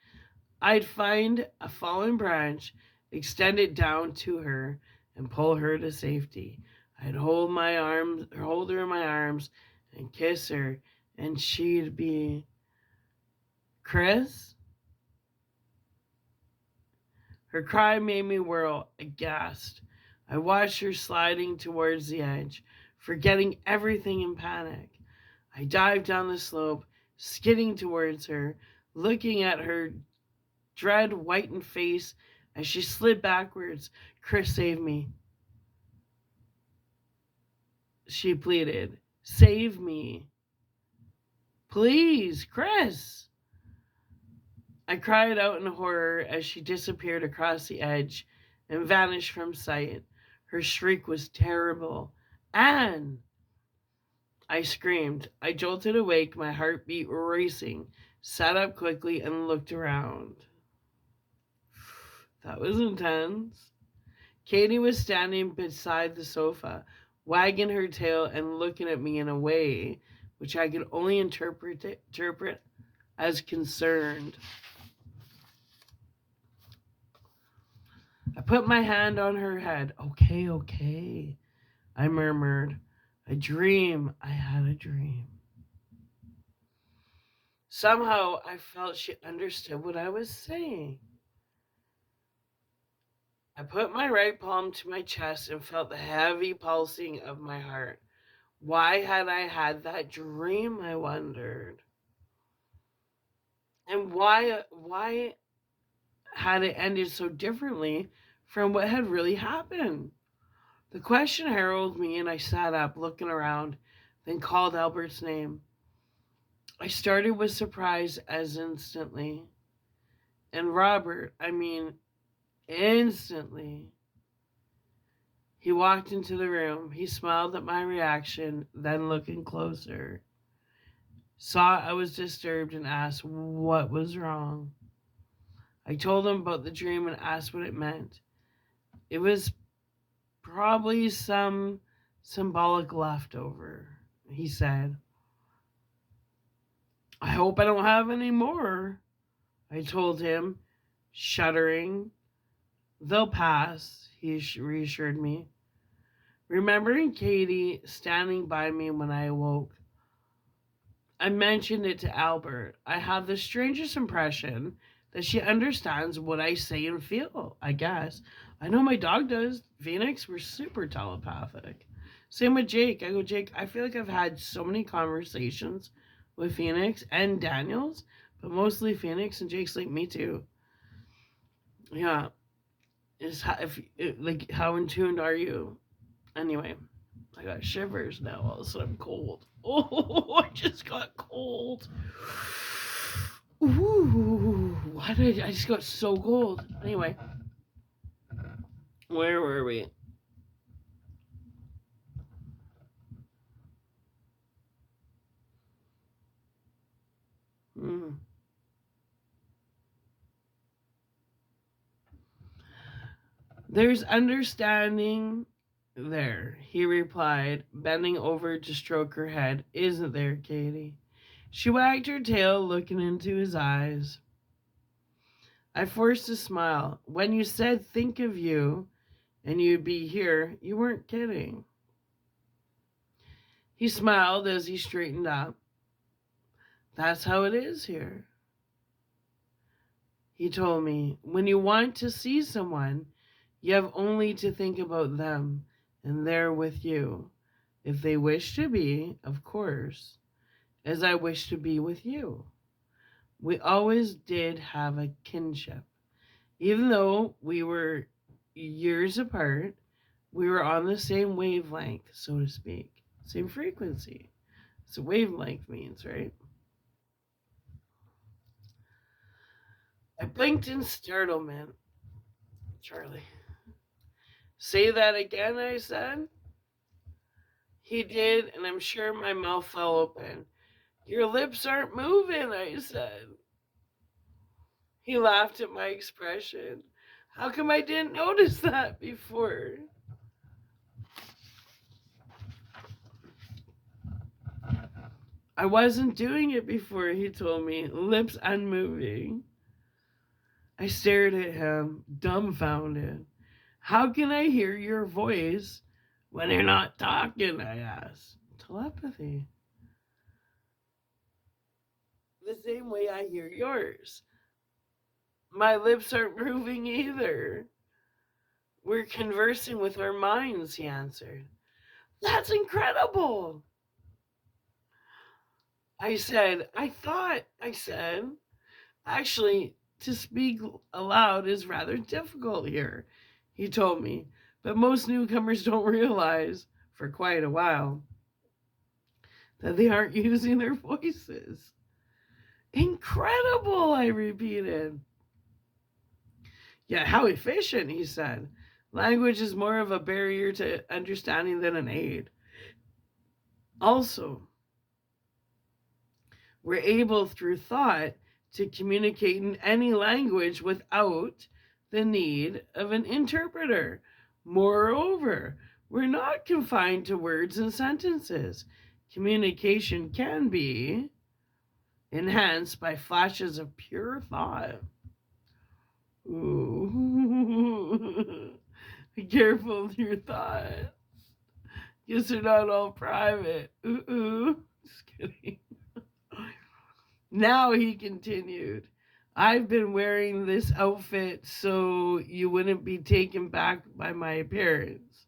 I'd find a fallen branch, extend it down to her, and pull her to safety. I'd hold her in my arms, and kiss her, and she'd be... Chris? Her cry made me whirl, aghast. I watched her sliding towards the edge, forgetting everything in panic. I dived down the slope, skidding towards her, looking at her dread whitened face as she slid backwards. Chris, save me, she pleaded. Save me. Please, Chris. I cried out in horror as she disappeared across the edge and vanished from sight. Her shriek was terrible. Anne! I screamed. I jolted awake, my heartbeat racing, sat up quickly and looked around. That was intense. Katie was standing beside the sofa, wagging her tail and looking at me in a way which I could only interpret as concerned. I put my hand on her head. Okay, I murmured. I had a dream. Somehow I felt she understood what I was saying. I put my right palm to my chest and felt the heavy pulsing of my heart. Why had I had that dream, I wondered. And why had it ended so differently from what had really happened? The question heralded me, and I sat up, looking around, then called Albert's name. I started with surprise as instantly. And Robert, instantly. He walked into the room. He smiled at my reaction, then looking closer, saw I was disturbed and asked what was wrong. I told him about the dream and asked what it meant. It was probably some symbolic leftover, he said. I hope I don't have any more, I told him, shuddering. They'll pass, he reassured me. Remembering Katie standing by me when I awoke, I mentioned it to Albert. I have the strangest impression that she understands what I say and feel, I guess. I know my dog does. Phoenix, we're super telepathic. Same with Jake. I go, Jake, I feel like I've had so many conversations with Phoenix and Daniels, but mostly Phoenix. And Jake's like, me too. Yeah. Like, how in tune are you? Anyway, I got shivers now. All of a sudden, I'm cold. Oh, I just got cold. Ooh, why did I just got so cold? Anyway, where were we? Hmm. There's understanding there, he replied, bending over to stroke her head. Isn't there, Katie? She wagged her tail, looking into his eyes. I forced a smile. When you said think of you and you'd be here, you weren't kidding. He smiled as he straightened up. That's how it is here. He told me, when you want to see someone, you have only to think about them, and they're with you. If they wish to be, of course, as I wish to be with you. We always did have a kinship. Even though we were years apart, we were on the same wavelength, so to speak. Same frequency. So wavelength means, right? I blinked in startlement. Charlie. Say that again, I said. He did, and I'm sure my mouth fell open. Your lips aren't moving, I said. He laughed at my expression. How come I didn't notice that before? I wasn't doing it before, he told me, lips unmoving. I stared at him, dumbfounded. How can I hear your voice when you're not talking? I asked. Telepathy. The same way I hear yours. My lips aren't moving either. We're conversing with our minds, he answered. That's incredible. I said, actually, to speak aloud is rather difficult here, he told me. But most newcomers don't realize, for quite a while, that they aren't using their voices. Incredible, I repeated. Yeah, how efficient, he said. Language is more of a barrier to understanding than an aid. Also, we're able through thought to communicate in any language without the need of an interpreter. Moreover, we're not confined to words and sentences. Communication can be enhanced by flashes of pure thought. Ooh. Be careful with your thoughts. Guess they're not all private. Ooh. Just kidding. Now, he continued, I've been wearing this outfit so you wouldn't be taken back by my appearance.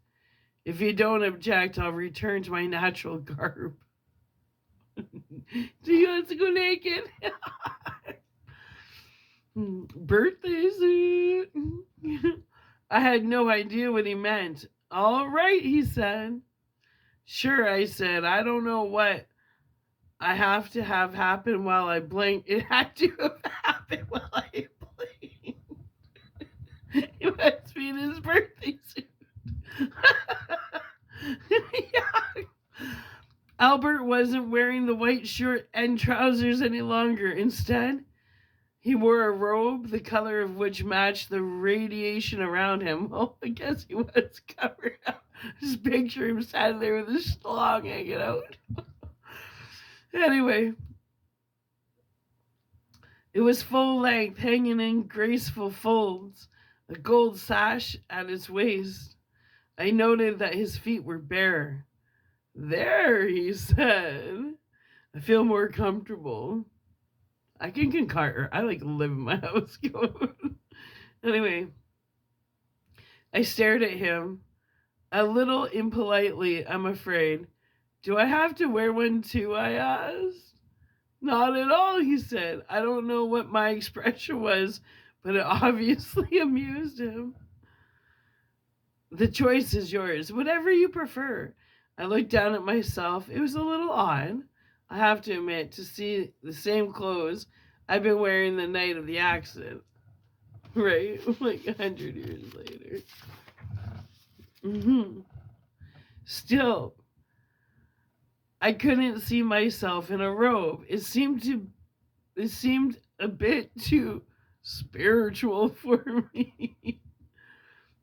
If you don't object, I'll return to my natural garb. Do you want to go naked? Birthday suit. I had no idea what he meant. All right, he said. Sure, I said. I don't know what I have to have happen while I blink. It had to have happened while I blink. It must be in his birthday suit. Yeah. Albert wasn't wearing the white shirt and trousers any longer. Instead, he wore a robe, the color of which matched the radiation around him. Well, I guess he was covered up. Just picture him standing there with his schlong hanging out. Anyway, it was full length, hanging in graceful folds, a gold sash at his waist. I noted that his feet were bare. There, he said. I feel more comfortable. I can concur. I like to live in my house. Anyway, I stared at him, a little impolitely, I'm afraid. Do I have to wear one too? I asked. Not at all, he said. I don't know what my expression was, but it obviously amused him. The choice is yours, whatever you prefer. I looked down at myself. It was a little odd, I have to admit, to see the same clothes I've been wearing the night of the accident. Right? Like 100 years later. Still, I couldn't see myself in a robe. It seemed a bit too spiritual for me.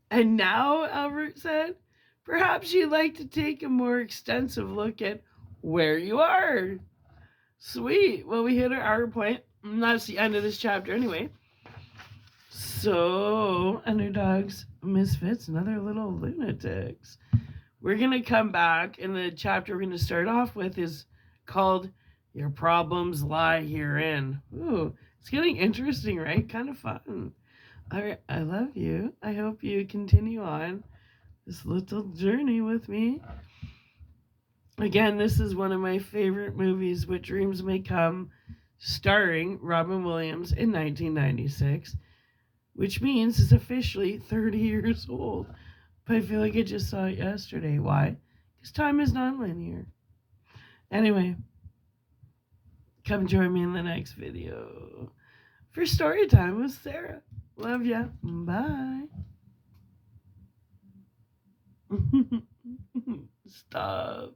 And now, Albert said, perhaps you'd like to take a more extensive look at where you are. Sweet. Well, we hit our hour point. That's the end of this chapter anyway. So, underdogs, misfits, and other little lunatics. We're going to come back, and the chapter we're going to start off with is called Your Problems Lie Herein. Ooh, it's getting interesting, right? Kind of fun. All right, I love you. I hope you continue on this little journey with me. Again, this is one of my favorite movies, What Dreams May Come, starring Robin Williams in 1996, which means it's officially 30 years old. But I feel like I just saw it yesterday. Why? Because time is non-linear. Anyway, come join me in the next video for story time with Sarah. Love ya. Bye. Stop.